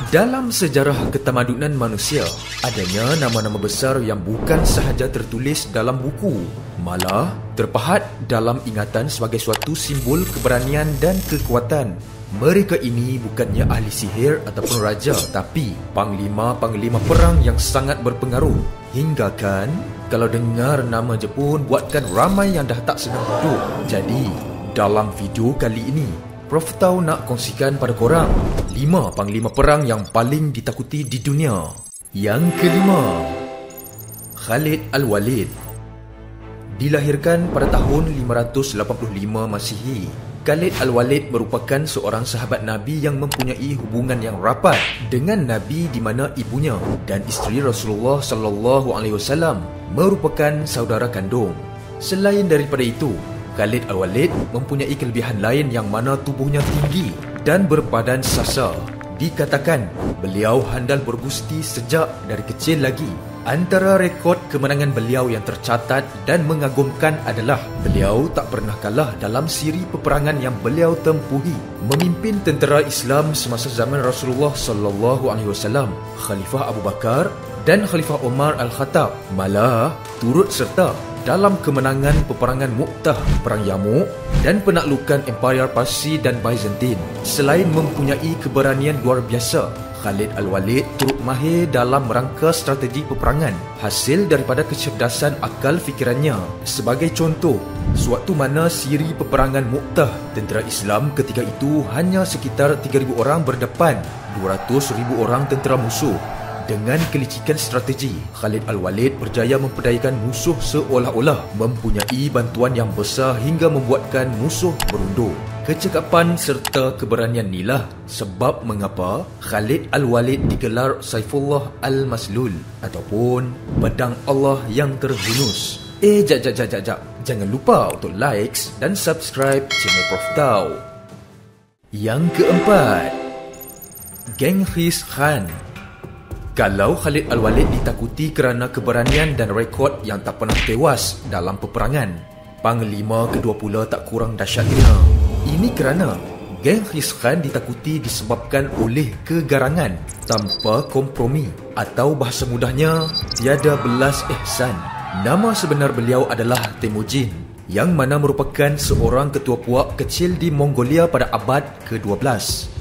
Dalam sejarah ketamadunan manusia, adanya nama-nama besar yang bukan sahaja tertulis dalam buku, malah terpahat dalam ingatan sebagai suatu simbol keberanian dan kekuatan. Mereka ini bukannya ahli sihir ataupun raja, tapi panglima-panglima perang yang sangat berpengaruh. Hingga kan, kalau dengar nama je pun buatkan ramai yang dah tak senang duduk. Jadi, dalam video kali ini, Prof Tau nak kongsikan pada korang 5 panglima perang yang paling ditakuti di dunia. Yang kelima, Khalid Al-Walid. Dilahirkan pada tahun 585 Masihi, Khalid Al-Walid merupakan seorang sahabat Nabi yang mempunyai hubungan yang rapat dengan Nabi, di mana ibunya dan isteri Rasulullah sallallahu alaihi wasallam merupakan saudara kandung. Selain daripada itu, Khalid Al-Walid mempunyai kelebihan lain yang mana tubuhnya tinggi dan berbadan sasa. Dikatakan beliau handal bergusti sejak dari kecil lagi. Antara rekod kemenangan beliau yang tercatat dan mengagumkan adalah beliau tak pernah kalah dalam siri peperangan yang beliau tempuhi. Memimpin tentera Islam semasa zaman Rasulullah sallallahu alaihi wasallam, Khalifah Abu Bakar dan Khalifah Umar Al-Khattab. Malah turut serta dalam kemenangan peperangan Mu'tah, Perang Yarmouk dan penaklukan Empayar Parsi dan Byzantine. Selain mempunyai keberanian luar biasa, Khalid Al-Walid turut mahir dalam merangka strategi peperangan hasil daripada kecerdasan akal fikirannya. Sebagai contoh, sewaktu mana siri peperangan Mu'tah, tentera Islam ketika itu hanya sekitar 3,000 orang berdepan 200,000 orang tentera musuh. Dengan kelicikan strategi, Khalid Al-Walid berjaya memperdayakan musuh seolah-olah mempunyai bantuan yang besar hingga membuatkan musuh berundur. Kecekapan serta keberanian inilah sebab mengapa Khalid Al-Walid digelar Saifullah Al-Maslul ataupun pedang Allah yang terhunus. Jap. Jangan lupa untuk likes dan subscribe channel Prof Tau. Yang keempat, Genghis Khan. Kalau Khalid Al-Walid ditakuti kerana keberanian dan rekod yang tak pernah tewas dalam peperangan, panglima kedua pula tak kurang dahsyatnya. Ini kerana Genghis Khan ditakuti disebabkan oleh kegarangan tanpa kompromi, atau bahasa mudahnya, tiada belas ihsan. Nama sebenar beliau adalah Temujin, yang mana merupakan seorang ketua puak kecil di Mongolia pada abad ke-12.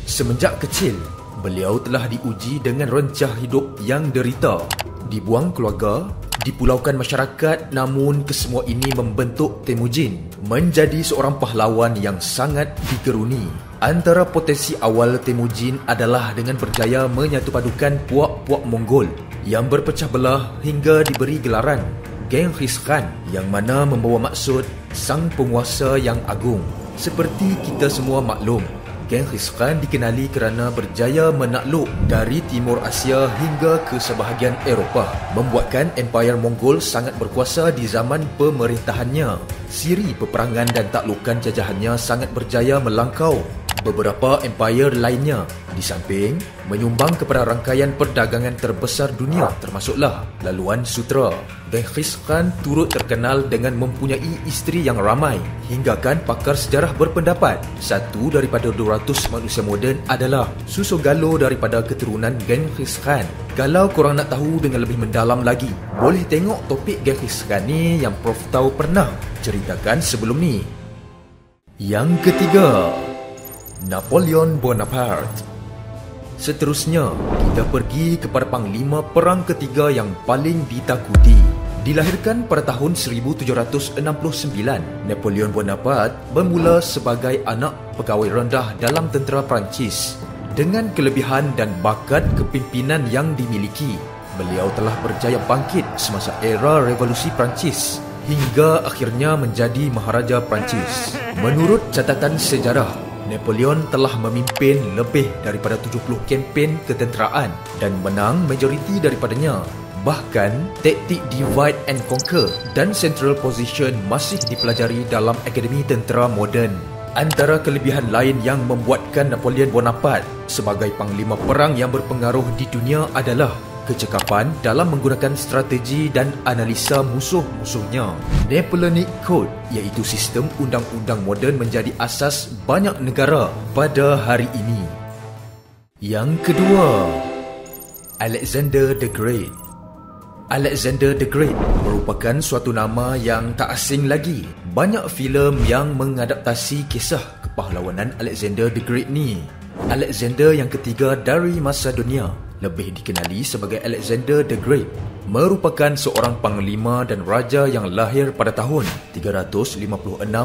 Semenjak kecil, beliau telah diuji dengan rencah hidup yang derita, dibuang keluarga, dipulaukan masyarakat, namun kesemua ini membentuk Temujin menjadi seorang pahlawan yang sangat digeruni. Antara potensi awal Temujin adalah dengan berjaya menyatupadukan puak-puak Mongol yang berpecah belah hingga diberi gelaran Genghis Khan, yang mana membawa maksud sang penguasa yang agung. Seperti kita semua maklum, Genghis Khan dikenali kerana berjaya menakluk dari Timur Asia hingga ke sebahagian Eropah, membuatkan Empayar Mongol sangat berkuasa di zaman pemerintahannya. Siri peperangan dan taklukan jajahannya sangat berjaya melangkau beberapa empayar lainnya, di samping menyumbang kepada rangkaian perdagangan terbesar dunia termasuklah laluan sutera. Genghis Khan turut terkenal dengan mempunyai isteri yang ramai, hinggakan pakar sejarah berpendapat satu daripada 200 manusia moden adalah susu galo daripada keturunan Genghis Khan. Kalau korang nak tahu dengan lebih mendalam lagi, boleh tengok topik Genghis Khan ni yang Prof Tau pernah ceritakan sebelum ni. Yang ketiga, Napoleon Bonaparte. Seterusnya, kita pergi kepada panglima perang ketiga yang paling ditakuti. Dilahirkan pada tahun 1769, Napoleon Bonaparte bermula sebagai anak pegawai rendah dalam tentera Perancis. Dengan kelebihan dan bakat kepimpinan yang dimiliki, beliau telah berjaya bangkit semasa era Revolusi Perancis hingga akhirnya menjadi Maharaja Perancis. Menurut catatan sejarah, Napoleon telah memimpin lebih daripada 70 kempen ketenteraan dan menang majoriti daripadanya. Bahkan, taktik divide and conquer dan central position masih dipelajari dalam akademi tentera moden. Antara kelebihan lain yang membuatkan Napoleon Bonaparte sebagai panglima perang yang berpengaruh di dunia adalah kecekapan dalam menggunakan strategi dan analisa musuh-musuhnya. Napoleonic Code, iaitu sistem undang-undang moden, menjadi asas banyak negara pada hari ini. Yang kedua, Alexander the Great. Alexander the Great merupakan suatu nama yang tak asing lagi. Banyak filem yang mengadaptasi kisah kepahlawanan Alexander the Great ni. Alexander yang ketiga dari Macedonia, lebih dikenali sebagai Alexander the Great, merupakan seorang panglima dan raja yang lahir pada tahun 356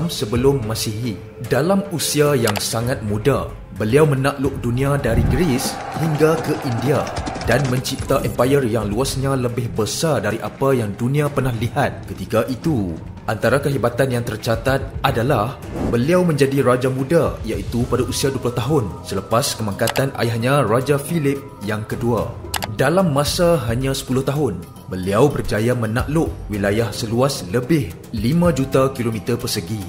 sebelum Masihi. Dalam usia yang sangat muda, beliau menakluk dunia dari Greece hingga ke India dan mencipta empayar yang luasnya lebih besar dari apa yang dunia pernah lihat ketika itu. Antara kehebatan yang tercatat adalah beliau menjadi raja muda, iaitu pada usia 20 tahun selepas kemangkatan ayahnya Raja Philip yang kedua. Dalam masa hanya 10 tahun, beliau berjaya menakluk wilayah seluas lebih 5 juta kilometer persegi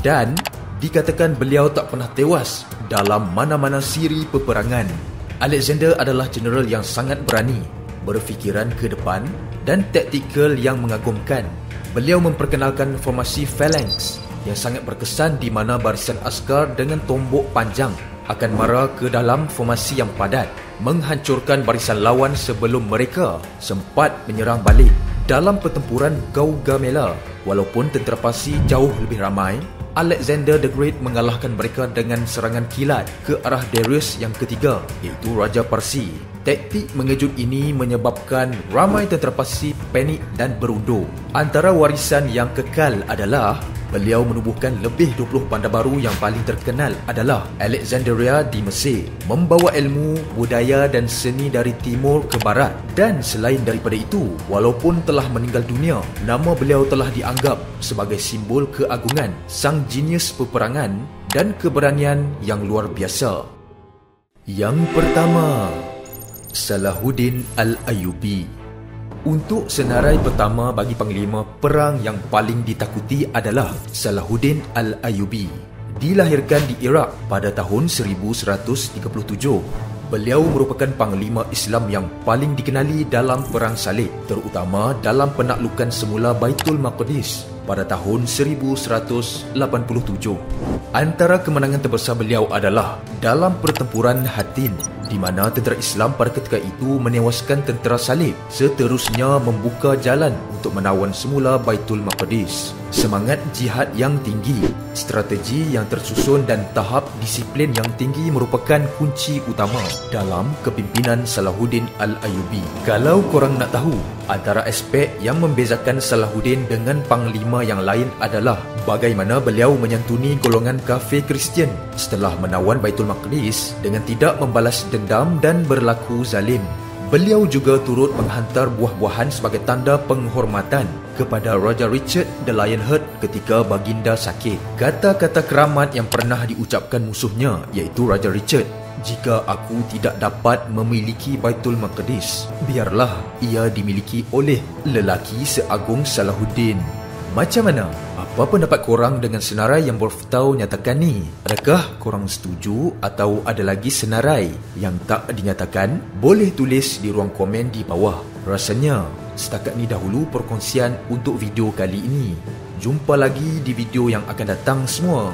dan dikatakan beliau tak pernah tewas dalam mana-mana siri peperangan. Alexander adalah jeneral yang sangat berani, berfikiran ke depan dan taktikal yang mengagumkan. Beliau memperkenalkan formasi phalanx yang sangat berkesan di mana barisan askar dengan tombok panjang akan mara ke dalam formasi yang padat, menghancurkan barisan lawan sebelum mereka sempat menyerang balik. Dalam pertempuran Gaugamela, walaupun tentera Parsi jauh lebih ramai, Alexander the Great mengalahkan mereka dengan serangan kilat ke arah Darius yang ketiga, iaitu Raja Parsi. Taktik mengejut ini menyebabkan ramai tentera Parsi panik dan berundur. Antara warisan yang kekal adalah beliau menubuhkan lebih 20 bandar baru yang paling terkenal adalah Alexandria di Mesir, membawa ilmu, budaya dan seni dari timur ke barat. Dan selain daripada itu, walaupun telah meninggal dunia, nama beliau telah dianggap sebagai simbol keagungan, sang jenius peperangan dan keberanian yang luar biasa. Yang pertama, Salahuddin Al-Ayyubi. Untuk senarai pertama bagi panglima perang yang paling ditakuti adalah Salahuddin Al-Ayyubi. Dilahirkan di Iraq pada tahun 1137. Beliau merupakan panglima Islam yang paling dikenali dalam perang salib, terutama dalam penaklukan semula Baitul Maqdis pada tahun 1187. Antara kemenangan terbesar beliau adalah dalam pertempuran Hattin, di mana tentera Islam pada ketika itu menewaskan tentera salib, seterusnya membuka jalan untuk menawan semula Baitul Maqdis. Semangat jihad yang tinggi, strategi yang tersusun dan tahap disiplin yang tinggi merupakan kunci utama dalam kepimpinan Salahuddin Al-Ayyubi. Kalau korang nak tahu, antara aspek yang membezakan Salahuddin dengan panglima yang lain adalah bagaimana beliau menyantuni golongan kafir Kristian setelah menawan Baitul Maqdis dengan tidak membalas dendam dan berlaku zalim. Beliau juga turut menghantar buah-buahan sebagai tanda penghormatan kepada Raja Richard the Lionheart ketika baginda sakit. Kata-kata keramat yang pernah diucapkan musuhnya, iaitu Raja Richard, "Jika aku tidak dapat memiliki Baitul Maqdis, biarlah ia dimiliki oleh lelaki seagung Salahuddin." Macam mana? Apa pendapat korang dengan senarai yang Wolftow nyatakan ni? Adakah korang setuju atau ada lagi senarai yang tak dinyatakan? Boleh tulis di ruang komen di bawah. Rasanya setakat ni dahulu perkongsian untuk video kali ini. Jumpa lagi di video yang akan datang semua.